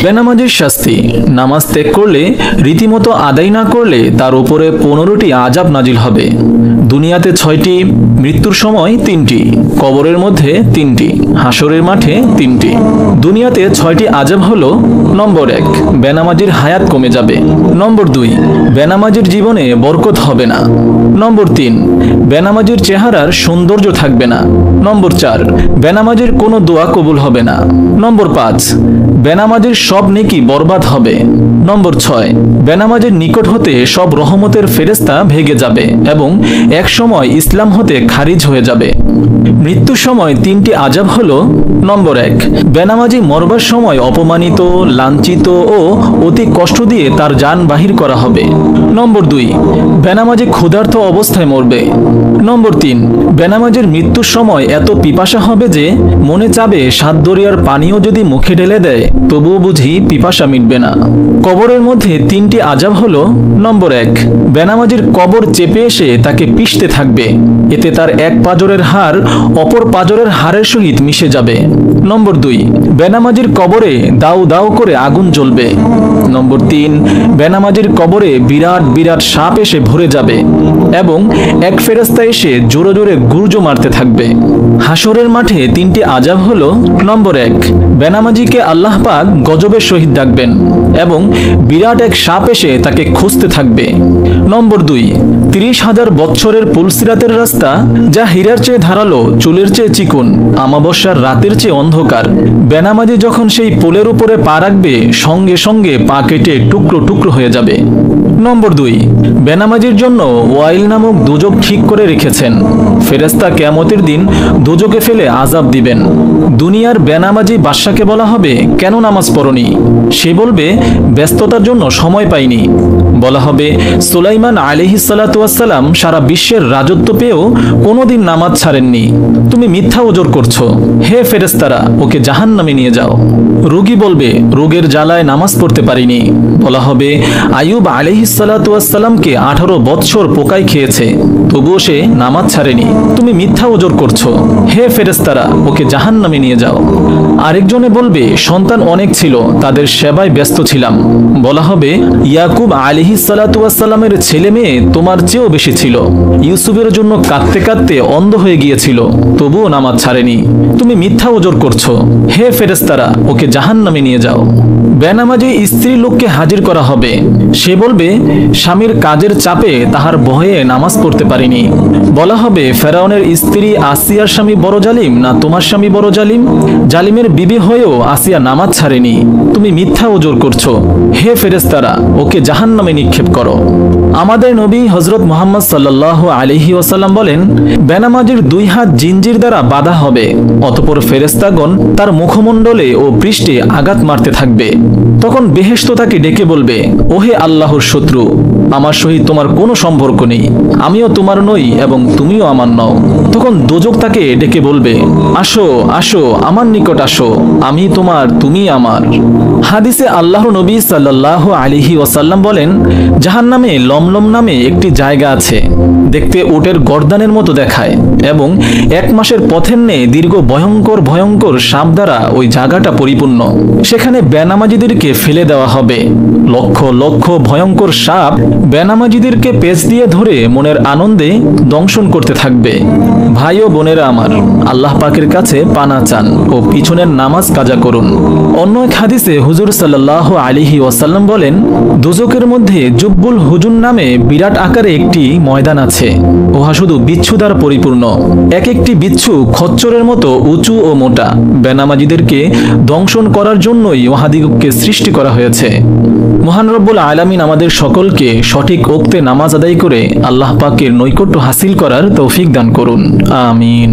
বেনামাজির শাস্তি। নামাজ ত্যাগ করলে, রীতিমতো আদায় না করলে তার উপরে 15টি আযাব নাজিল হবে। দুনিয়াতে 6টি, মৃত্যুর সময় 3টি, কবরের মধ্যে 3টি, হাসরের মাঠে 3টি। দুনিয়াতে 6টি আযাব হলো: নম্বর 1, বেনামাজির হায়াত কমে যাবে। নম্বর 2, বেনামাজির জীবনে বরকত হবে না। নম্বর 3, বেনামাজির চেহারার সৌন্দর্য থাকবে না। নম্বর 4, বেনামাজির কোনো দোয়া কবুল হবে না। নম্বর 5, বেনামাজির সব নেকি বরবাদ হবে। নম্বর 6, বেনামাজির নিকট হতে সব রহমতের ফেরেশতা ভেগে যাবে এবং এক সময় ইসলাম হতে খারিজ হয়ে যাবে। মৃত্যুর সময় 3টি আযাব হলো: নম্বর 1, বেনামাজি মরবার সময় অপমানিত, লাঞ্ছিত ও অতি কষ্ট দিয়ে তার জান বাহির করা হবে। নম্বর 2, বেনামাজি ক্ষুধার্ত অবস্থায় মরবে। নম্বর 3, বেনামাজির মৃত্যুর সময় এত পিপাসা হবে যে মনে চাবে 7 দরিয়ার পানিও যদি মুখে ঢেলে দেয় তবুও বুঝি পিপাসা মিটবে না। কবরের মধ্যে 3টি আযাব হলো: নম্বর 1, বেনামাজির কবর চেপে এসে তাকে পিষতে থাকবে, এতে তার এক পাজরের হাড় অপর পাজরের হাড়ের সহিত মিশে যাবে। নম্বর 2, বেনামাজির কবরে দাউ দাউ করে আগুন জ্বলবে। নম্বর 3, বেনামাজির কবরে বিরাট বিরাট সাপ এসে ভরে যাবে এবং এক ফেরেশতা এসে জোরে জোরে গুর্জো মারতে থাকবে। হাসরের মাঠে 3টি আযাব হলো: নম্বর 1, বেনামাজিকে আল্লাহ পাক গজবের সহিত ডাকবেন এবং বিরাট এক সাপ এসে তাকে খুঁজতে থাকবে। নম্বর 2, 30,000 বৎসরের পুলসিরাতের রাস্তা, যা হীরার চেয়ে ধারালো, চুলের চেয়ে চিকন, আমাবস্যার রাতের চেয়ে অন্ধকার। বেনামাজি যখন সেই পুলের উপরে পা রাখবে সঙ্গে সঙ্গে পা কেটে টুকরো টুকরো হয়ে যাবে। নম্বর 2, বেনামাজির জন্য ওয়াইল নামক দুজক ঠিক করে রেখেছেন। ফেরেশতা কিয়ামতের দিন দুজকে ফেলে আযাব দিবেন। দুনিয়ার বেনামাজি বাদশাকে বলা হবে, কেন নামাজ পড়নি? সে বলবে, ব্যস্ততার জন্য সময় পাইনি। বলা হবে, সুলাইমান আলাইহিস সালাতু ওয়াস সালাম সারা বিশ্বের রাজত্ব পেয়েও কোনোদিন নামাজ ছাড়েননি। তুমি মিথ্যা ওজর করছো। হে ফেরেশতারা, ওকে জাহান্নামে নিয়ে যাও। রোগী বলবে, রোগের জ্বালায় নামাজ পড়তে পারিনি। বলা হবে, আইয়ুব আলাইহিস সালাতু ওয়াস সালামকে 18 বৎসর পোকায় খেয়েছে, তবুও সে নামাজ ছাড়েনি। তুমি মিথ্যা ওজর করছো। হে ফেরেশতারা, ওকে জাহান্নামে নিয়ে যাও। আরেকজনে বলবে, সন্তান অনেক ছিল, তাদের সেবায় ব্যস্ত ছিলাম। বলা হবে, ইয়াকুব আলাইহিস সালাতু ওয়াস সালামের ছেলে মেয়ে তোমার চেয়েও বেশি ছিল। ইউসুফের জন্য কাঁদতে কাঁদতে অন্ধ হয়ে গিয়েছিল, তবুও নামাজ ছাড়েনি। তুমি মিথ্যা ওজর করছো। হে ফেরেশতারা, ওকে জাহান্নামে নিয়ে যাও। বেনামাজি স্ত্রী লোককে হাজির করা হবে। সে বলবে, স্বামীর কাজের চাপে তাহার ভয়ে নামাজ পড়তে পারিনি। বলা হবে, ফেরাউনের স্ত্রী আসিয়ার স্বামী বড় জালিম না তোমার স্বামী বড় জালিম? জালিমের বিবি হয়েও আসিয়া নামাজ ছাড়েনি। তুমি মিথ্যা ওজর করছো। হে ফেরেশতারা, ওকে জাহান্নামে নিক্ষেপ করো। আমাদের নবী হযরত মুহাম্মদ সাল্লাল্লাহু আলাইহি ওয়াসাল্লাম বলেন, বেনামাজির 2 হাত জিনজির দ্বারা বাঁধা হবে, অতঃপর ফেরেশতাগণ তার মুখমণ্ডলে ও পৃষ্ঠে আঘাত মারতে থাকবে। তখন বেহেশত তাকে ডেকে বলবে, ওহে আল্লাহর শত্রু, আমার সহিত তোমার কোনো সম্পর্ক নেই, আমিও তোমার নই এবং তুমিও আমার নও। তখন দোজক তাকে ডেকে বলবে, আসো আসো, আমার নিকট আসো, আমি তোমার, তুমি আমার। হাদিসে আল্লাহর নবী সাল্লাল্লাহু আলাইহি ওয়াসাল্লাম বলেন, জাহান্নামে লমলম নামে একটি জায়গা আছে, দেখতে উটের গর্দানের মতো দেখায় এবং 1 মাসের পথের ন্যায় দীর্ঘ ভয়ঙ্কর ভয়ঙ্কর সাপ দ্বারা ওই জায়গাটা পরিপূর্ণ। সেখানে বেনামাজিদেরকে ফেলে দেওয়া হবে। লক্ষ লক্ষ ভয়ঙ্কর সাপ বেনামাজিদেরকে পেঁচ দিয়ে ধরে মনের আনন্দে দংশন করতে থাকবে। ভাই ও বোনেরা আমার, আল্লাহ পাকের কাছে পানা চান ও পিছনের নামাজ কাজা করুন। অন্য এক হাদিসে হুজুর সাল্লাল্লাহু আলাইহি ওয়াসাল্লাম বলেন, দোজকের মধ্যে জুব্বুল হুজুন নামে বিরাট আকারে একটি ময়দান আছে। উহা শুধু বিচ্ছু দ্বারা পরিপূর্ণ। এক একটি বিচ্ছু খচ্চরের মতো উঁচু ও মোটা। বেনামাজিদেরকে দংশন করার জন্যই উহাদিগকে সৃষ্টি করা হয়েছে। মহান রব্বুল আলামিন আমাদের সকলকে সঠিক ওক্তে নামাজ আদায় করে আল্লাহ পাকের নৈকট্য হাসিল করার তৌফিক দান করুন। আমিন।